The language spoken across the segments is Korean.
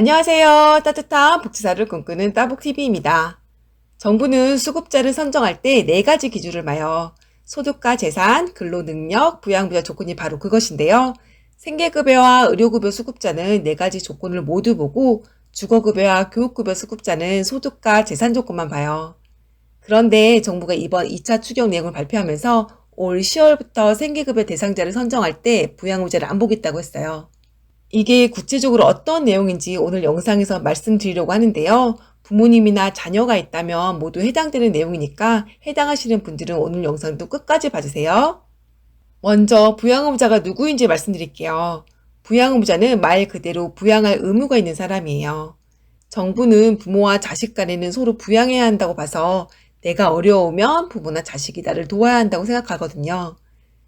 안녕하세요. 따뜻한 복지사를 꿈꾸는 따복TV입니다. 정부는 수급자를 선정할 때 네 가지 기준을 봐요. 소득과 재산, 근로능력, 부양부자 조건이 바로 그것인데요. 생계급여와 의료급여 수급자는 네 가지 조건을 모두 보고 주거급여와 교육급여 수급자는 소득과 재산 조건만 봐요. 그런데 정부가 이번 2차 추경 내용을 발표하면서 올 10월부터 생계급여 대상자를 선정할 때 부양부자를 안 보겠다고 했어요. 이게 구체적으로 어떤 내용인지 오늘 영상에서 말씀드리려고 하는데요. 부모님이나 자녀가 있다면 모두 해당되는 내용이니까 해당하시는 분들은 오늘 영상도 끝까지 봐주세요. 먼저 부양의무자가 누구인지 말씀드릴게요. 부양의무자는 말 그대로 부양할 의무가 있는 사람이에요. 정부는 부모와 자식 간에는 서로 부양해야 한다고 봐서 내가 어려우면 부모나 자식이 나를 도와야 한다고 생각하거든요.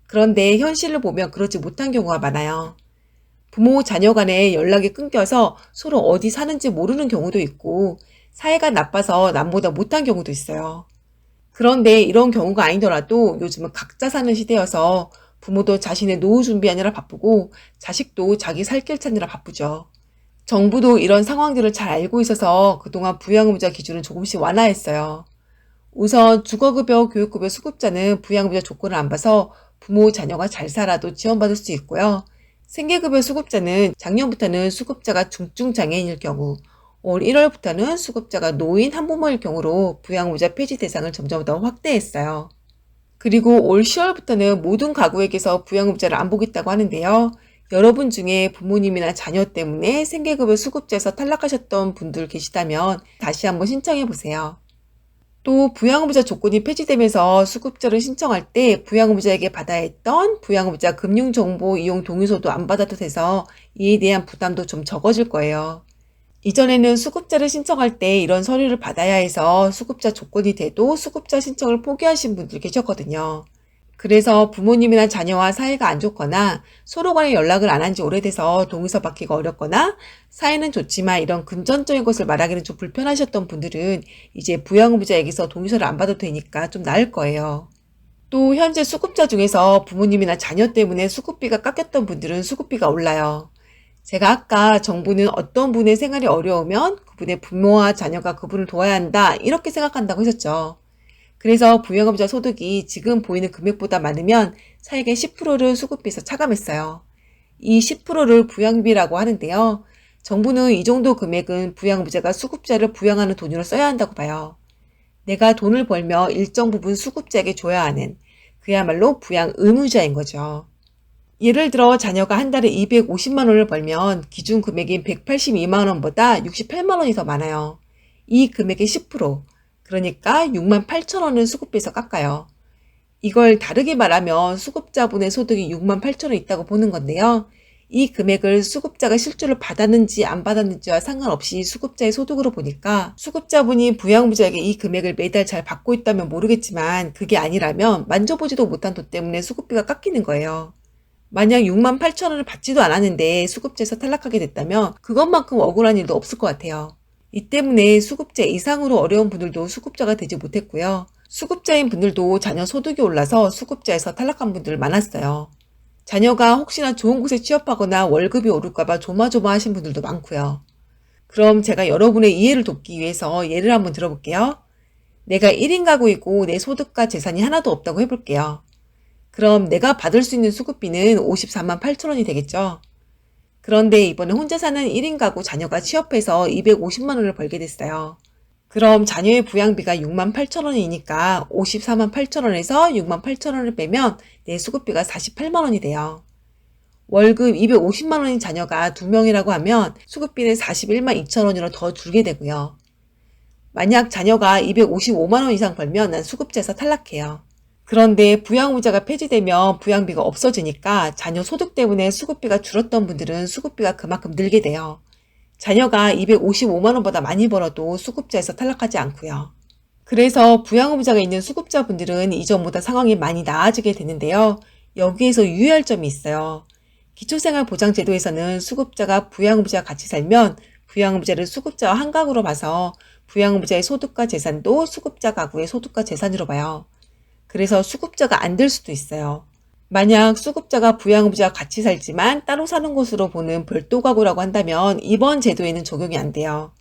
그런데 현실을 보면 그렇지 못한 경우가 많아요. 부모, 자녀 간에 연락이 끊겨서 서로 어디 사는지 모르는 경우도 있고 사이가 나빠서 남보다 못한 경우도 있어요. 그런데 이런 경우가 아니더라도 요즘은 각자 사는 시대여서 부모도 자신의 노후 준비하느라 바쁘고 자식도 자기 살 길 찾느라 바쁘죠. 정부도 이런 상황들을 잘 알고 있어서 그동안 부양의무자 기준을 조금씩 완화했어요. 우선 주거급여, 교육급여 수급자는 부양의무자 조건을 안 봐서 부모, 자녀가 잘 살아도 지원받을 수 있고요. 생계급여 수급자는 작년부터는 수급자가 중증장애인일 경우, 올 1월부터는 수급자가 노인 한부모일 경우로 부양의무자 폐지 대상을 점점 더 확대했어요. 그리고 올 10월부터는 모든 가구에게서 부양의무자를 안 보겠다고 하는데요. 여러분 중에 부모님이나 자녀 때문에 생계급여 수급자에서 탈락하셨던 분들 계시다면 다시 한번 신청해 보세요. 또 부양의무자 조건이 폐지되면서 수급자를 신청할 때 부양의무자에게 받아야 했던 부양의무자 금융정보 이용 동의서도 안 받아도 돼서 이에 대한 부담도 좀 적어질 거예요. 이전에는 수급자를 신청할 때 이런 서류를 받아야 해서 수급자 조건이 돼도 수급자 신청을 포기하신 분들 계셨거든요. 그래서 부모님이나 자녀와 사이가 안 좋거나 서로 간에 연락을 안 한 지 오래돼서 동의서 받기가 어렵거나 사이는 좋지만 이런 금전적인 것을 말하기는 좀 불편하셨던 분들은 이제 부양의무자에게서 동의서를 안 받아도 되니까 좀 나을 거예요. 또 현재 수급자 중에서 부모님이나 자녀 때문에 수급비가 깎였던 분들은 수급비가 올라요. 제가 아까 정부는 어떤 분의 생활이 어려우면 그분의 부모와 자녀가 그분을 도와야 한다 이렇게 생각한다고 하셨죠. 그래서 부양의무자 소득이 지금 보이는 금액보다 많으면 차액의 10%를 수급비에서 차감했어요. 이 10%를 부양비라고 하는데요. 정부는 이 정도 금액은 부양의무자가 수급자를 부양하는 돈으로 써야 한다고 봐요. 내가 돈을 벌며 일정 부분 수급자에게 줘야 하는 그야말로 부양 의무자인 거죠. 예를 들어 자녀가 한 달에 250만 원을 벌면 기준 금액인 182만 원보다 68만 원이 더 많아요. 이 금액의 10%, 그러니까 6만 8천 원을 수급비에서 깎아요. 이걸 다르게 말하면 수급자분의 소득이 6만 8천 원 있다고 보는 건데요. 이 금액을 수급자가 실제로 받았는지 안 받았는지와 상관없이 수급자의 소득으로 보니까 수급자분이 부양의무자에게 이 금액을 매달 잘 받고 있다면 모르겠지만 그게 아니라면 만져보지도 못한 돈 때문에 수급비가 깎이는 거예요. 만약 6만 8천 원을 받지도 않았는데 수급자에서 탈락하게 됐다면 그것만큼 억울한 일도 없을 것 같아요. 이 때문에 수급자 이상으로 어려운 분들도 수급자가 되지 못했고요. 수급자인 분들도 자녀 소득이 올라서 수급자에서 탈락한 분들 많았어요. 자녀가 혹시나 좋은 곳에 취업하거나 월급이 오를까봐 조마조마하신 분들도 많고요. 그럼 제가 여러분의 이해를 돕기 위해서 예를 한번 들어볼게요. 내가 1인 가구이고 내 소득과 재산이 하나도 없다고 해볼게요. 그럼 내가 받을 수 있는 수급비는 54만 8천 원이 되겠죠. 그런데 이번에 혼자 사는 1인 가구 자녀가 취업해서 250만 원을 벌게 됐어요. 그럼 자녀의 부양비가 6만 8천 원이니까 54만 8천 원에서 6만 8천 원을 빼면 내 수급비가 48만 원이 돼요. 월급 250만 원인 자녀가 2명이라고 하면 수급비는 41만 2천 원으로 더 줄게 되고요. 만약 자녀가 255만 원 이상 벌면 난 수급자에서 탈락해요. 그런데 부양의무자가 폐지되면 부양비가 없어지니까 자녀 소득 때문에 수급비가 줄었던 분들은 수급비가 그만큼 늘게 돼요. 자녀가 255만 원보다 많이 벌어도 수급자에서 탈락하지 않고요. 그래서 부양의무자가 있는 수급자분들은 이전보다 상황이 많이 나아지게 되는데요. 여기에서 유의할 점이 있어요. 기초생활보장제도에서는 수급자가 부양의무자와 같이 살면 부양의무자를 수급자와 한 가구로 봐서 부양의무자의 소득과 재산도 수급자 가구의 소득과 재산으로 봐요. 그래서 수급자가 안 될 수도 있어요. 만약 수급자가 부양의무자와 같이 살지만 따로 사는 곳으로 보는 별도 가구라고 한다면 이번 제도에는 적용이 안 돼요.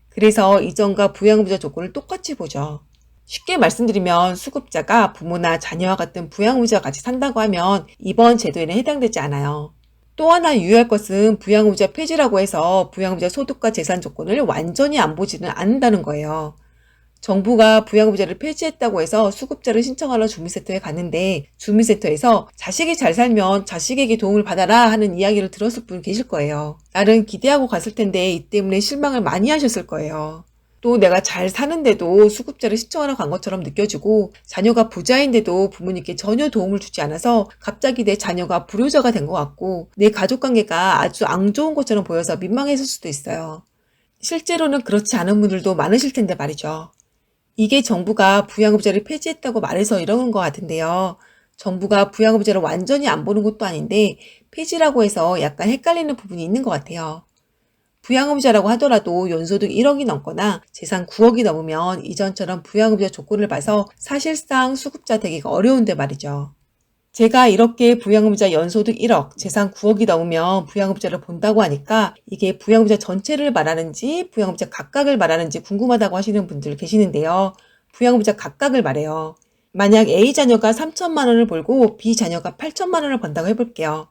그래서 이전과 부양의무자 조건을 똑같이 보죠. 쉽게 말씀드리면 수급자가 부모나 자녀와 같은 부양의무자와 같이 산다고 하면 이번 제도에는 해당되지 않아요. 또 하나 유의할 것은 부양의무자 폐지라고 해서 부양의무자 소득과 재산 조건을 완전히 안 보지는 않는다는 거예요. 정부가 부양의무자를 폐지했다고 해서 수급자를 신청하러 주민센터에 갔는데 주민센터에서 자식이 잘 살면 자식에게 도움을 받아라 하는 이야기를 들었을 분 계실 거예요. 나름 기대하고 갔을 텐데 이 때문에 실망을 많이 하셨을 거예요. 또 내가 잘 사는데도 수급자를 신청하러 간 것처럼 느껴지고 자녀가 부자인데도 부모님께 전혀 도움을 주지 않아서 갑자기 내 자녀가 불효자가 된 것 같고 내 가족관계가 아주 안 좋은 것처럼 보여서 민망했을 수도 있어요. 실제로는 그렇지 않은 분들도 많으실 텐데 말이죠. 이게 정부가 부양의무자를 폐지했다고 말해서 이러는 것 같은데요. 정부가 부양의무자를 완전히 안 보는 것도 아닌데 폐지라고 해서 약간 헷갈리는 부분이 있는 것 같아요. 부양의무자라고 하더라도 연소득 1억이 넘거나 재산 9억이 넘으면 이전처럼 부양의무자 조건을 봐서 사실상 수급자 되기가 어려운데 말이죠. 제가 이렇게 부양의무자 연소득 1억, 재산 9억이 넘으면 부양의무자를 본다고 하니까 이게 부양의무자 전체를 말하는지 부양의무자 각각을 말하는지 궁금하다고 하시는 분들 계시는데요. 부양의무자 각각을 말해요. 만약 A 자녀가 3천만 원을 벌고 B 자녀가 8천만 원을 번다고 해볼게요.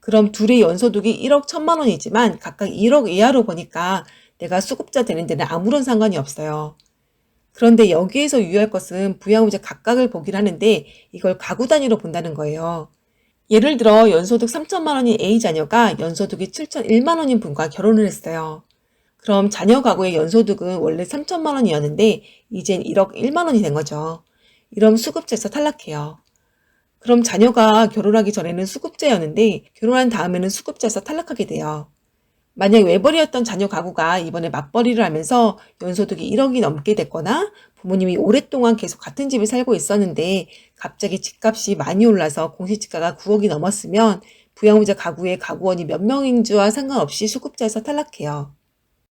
그럼 둘의 연소득이 1억 1천만 원이지만 각각 1억 이하로 보니까 내가 수급자 되는 데는 아무런 상관이 없어요. 그런데 여기에서 유의할 것은 부양의무자 각각을 보긴 하는데 이걸 가구 단위로 본다는 거예요. 예를 들어 연소득 3천만 원인 A 자녀가 연소득이 7,001만 원인 분과 결혼을 했어요. 그럼 자녀 가구의 연소득은 원래 3천만 원이었는데 이젠 1억 1만 원이 된 거죠. 이러면 수급자에서 탈락해요. 그럼 자녀가 결혼하기 전에는 수급자였는데 결혼한 다음에는 수급자에서 탈락하게 돼요. 만약 외벌이였던 자녀 가구가 이번에 맞벌이를 하면서 연소득이 1억이 넘게 됐거나 부모님이 오랫동안 계속 같은 집에 살고 있었는데 갑자기 집값이 많이 올라서 공시지가가 9억이 넘었으면 부양의무자 가구의 가구원이 몇 명인지와 상관없이 수급자에서 탈락해요.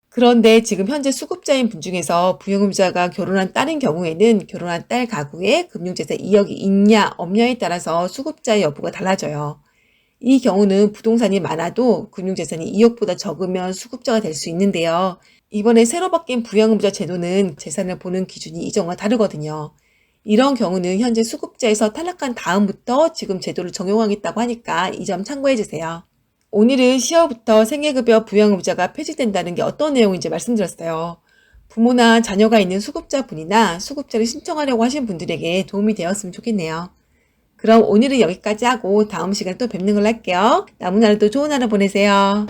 그런데 지금 현재 수급자인 분 중에서 부양의무자가 결혼한 딸인 경우에는 결혼한 딸 가구에 금융재산 2억이 있냐 없냐에 따라서 수급자의 여부가 달라져요. 이 경우는 부동산이 많아도 금융재산이 2억보다 적으면 수급자가 될 수 있는데요. 이번에 새로 바뀐 부양의무자 제도는 재산을 보는 기준이 이전과 다르거든요. 이런 경우는 현재 수급자에서 탈락한 다음부터 지금 제도를 적용하겠다고 하니까 이 점 참고해 주세요. 오늘은 10월부터 생계급여 부양의무자가 폐지된다는 게 어떤 내용인지 말씀드렸어요. 부모나 자녀가 있는 수급자분이나 수급자를 신청하려고 하신 분들에게 도움이 되었으면 좋겠네요. 그럼 오늘은 여기까지 하고 다음 시간에 또 뵙는 걸로 할게요. 남은 하루도 좋은 하루 보내세요.